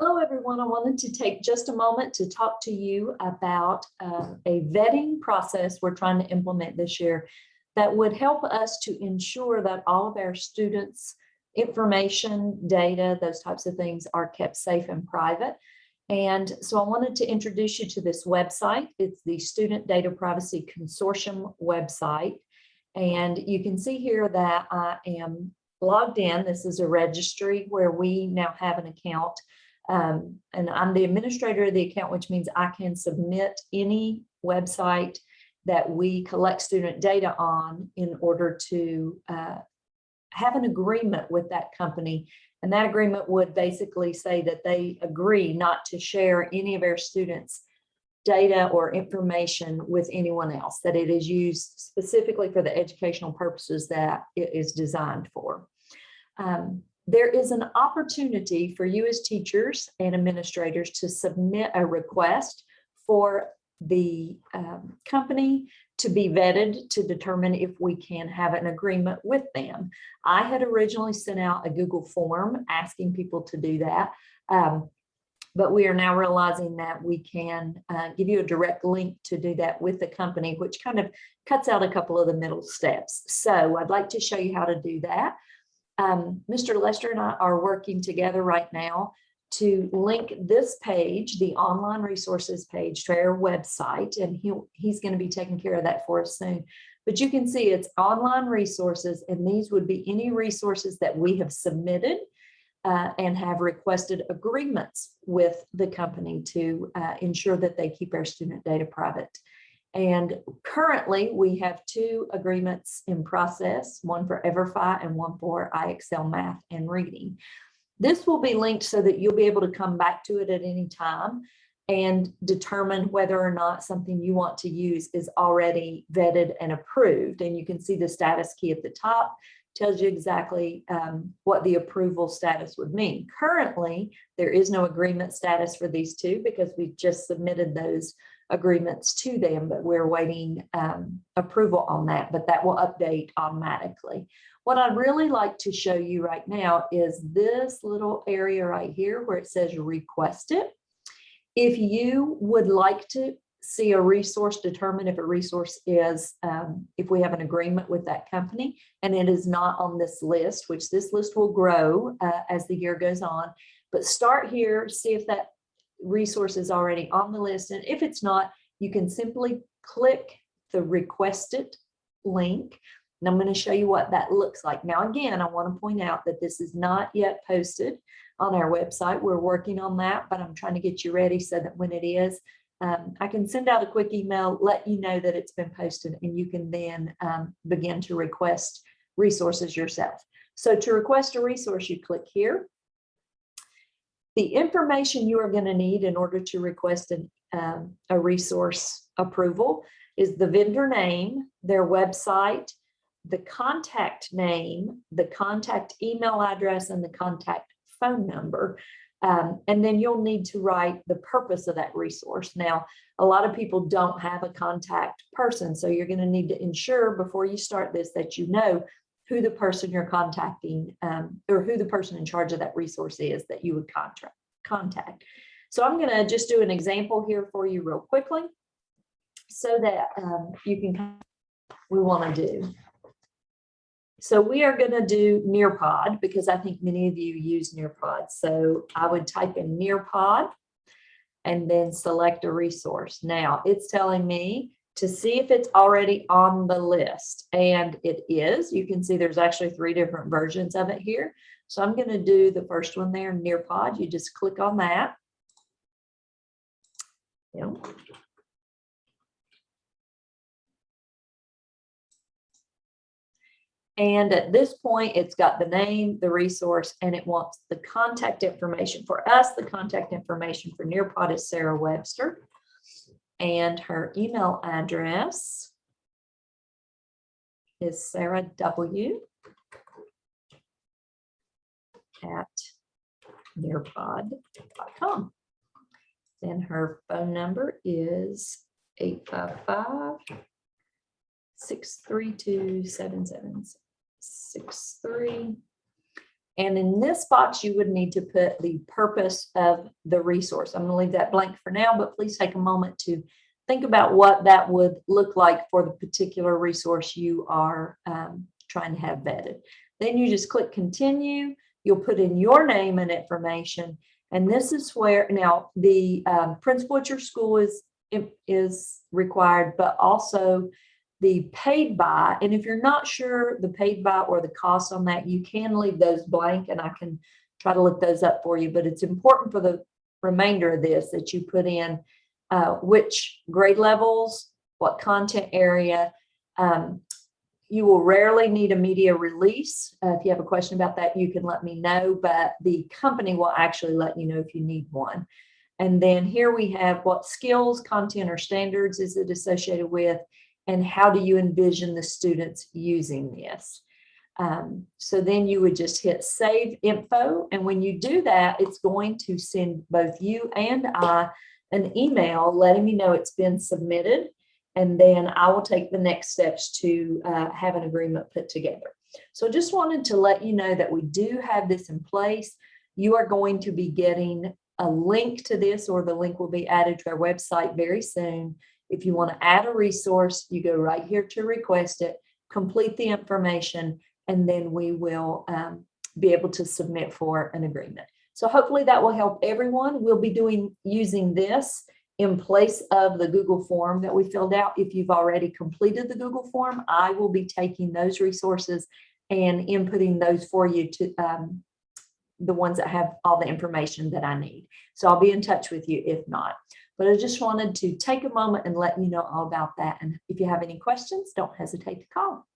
Hello, everyone. I wanted to take just a moment to talk to you about a vetting process we're trying to implement this year that would help us to ensure that all of our students' information, data, those types of things are kept safe and private. And so I wanted to introduce you to this website. It's the Student Data Privacy Consortium website. And you can see here that I am logged in. This is a registry where we now have an account. And I'm the administrator of the account, which means I can submit any website that we collect student data on in order to have an agreement with that company. And that agreement would basically say that they agree not to share any of our students' data or information with anyone else, that it is used specifically for the educational purposes that it is designed for. There is an opportunity for you as teachers and administrators to submit a request for the company to be vetted to determine if we can have an agreement with them. I had originally sent out a Google form asking people to do that, but we are now realizing that we can give you a direct link to do that with the company, which kind of cuts out a couple of the middle steps. So I'd like to show you how to do that. Mr. Lester and I are working together right now to link this page, the online resources page, to our website, and he's going to be taking care of that for us soon. But you can see it's online resources, and these would be any resources that we have submitted and have requested agreements with the company to ensure that they keep our student data private. And currently we have 2 agreements in process, one for EverFi and one for IXL Math and Reading. This will be linked so that you'll be able to come back to it at any time and determine whether or not something you want to use is already vetted and approved. And you can see the status key at the top, tells you exactly what the approval status would mean. Currently, there is no agreement status for these 2 because we just submitted those agreements to them, but we're waiting approval on that, but that will update automatically. What I'd really like to show you right now is this little area right here where it says request it. If you would like to see a resource, determine if a resource is, if we have an agreement with that company and it is not on this list, which this list will grow as the year goes on, but start here, see if that resource is already on the list. And if it's not, you can simply click the requested link. And I'm going to show you what that looks like. Now, again, I want to point out that this is not yet posted on our website. We're working on that, but I'm trying to get you ready so that when it is, I can send out a quick email, let you know that it's been posted, and you can then begin to request resources yourself. So to request a resource, you click here. The information you are going to need in order to request a resource approval is the vendor name, their website, the contact name, the contact email address, and the contact phone number. And then you'll need to write the purpose of that resource. Now, a lot of people don't have a contact person, so you're going to need to ensure before you start this that you know who the person you're contacting or who the person in charge of that resource is that you would contact. So I'm going to just do an example here for you real quickly so that you can we want to do. So we are going to do Nearpod because I think many of you use Nearpod. So I would type in Nearpod and then select a resource. Now it's telling me to see if it's already on the list, and it is. You can see there's actually 3 different versions of it here. So I'm going to do the first one there, Nearpod. You just click on that. Yep. And at this point, it's got the name, the resource, and it wants the contact information. For us, the contact information for Nearpod is Sarah Webster. And her email address is Sarah W. at nearpod.com. Then her phone number is 855-632-7763. And in this box, you would need to put the purpose of the resource. I'm going to leave that blank for now, but please take a moment to think about what that would look like for the particular resource you are trying to have vetted. Then you just click continue. You'll put in your name and information. And this is where now the principal at your school is required, but also the paid by. And if you're not sure the paid by or the cost on that, you can leave those blank and I can try to look those up for you. But it's important for the remainder of this that you put in which grade levels, what content area. You will rarely need a media release. If you have a question about that, you can let me know, but the company will actually let you know if you need one. And then here we have what skills, content, or standards is it associated with, and how do you envision the students using this? So then you would just hit save info. And when you do that, it's going to send both you and I an email letting me know it's been submitted. And then I will take the next steps to have an agreement put together. So just wanted to let you know that we do have this in place. You are going to be getting a link to this, or the link will be added to our website very soon. If you want to add a resource, you go right here to request it, complete the information, and then we will be able to submit for an agreement. So hopefully that will help everyone. We'll be using this in place of the Google form that we filled out. If you've already completed the Google form, I will be taking those resources and inputting those for you to the ones that have all the information that I need. So I'll be in touch with you if not. But I just wanted to take a moment and let you know all about that. And if you have any questions, don't hesitate to call.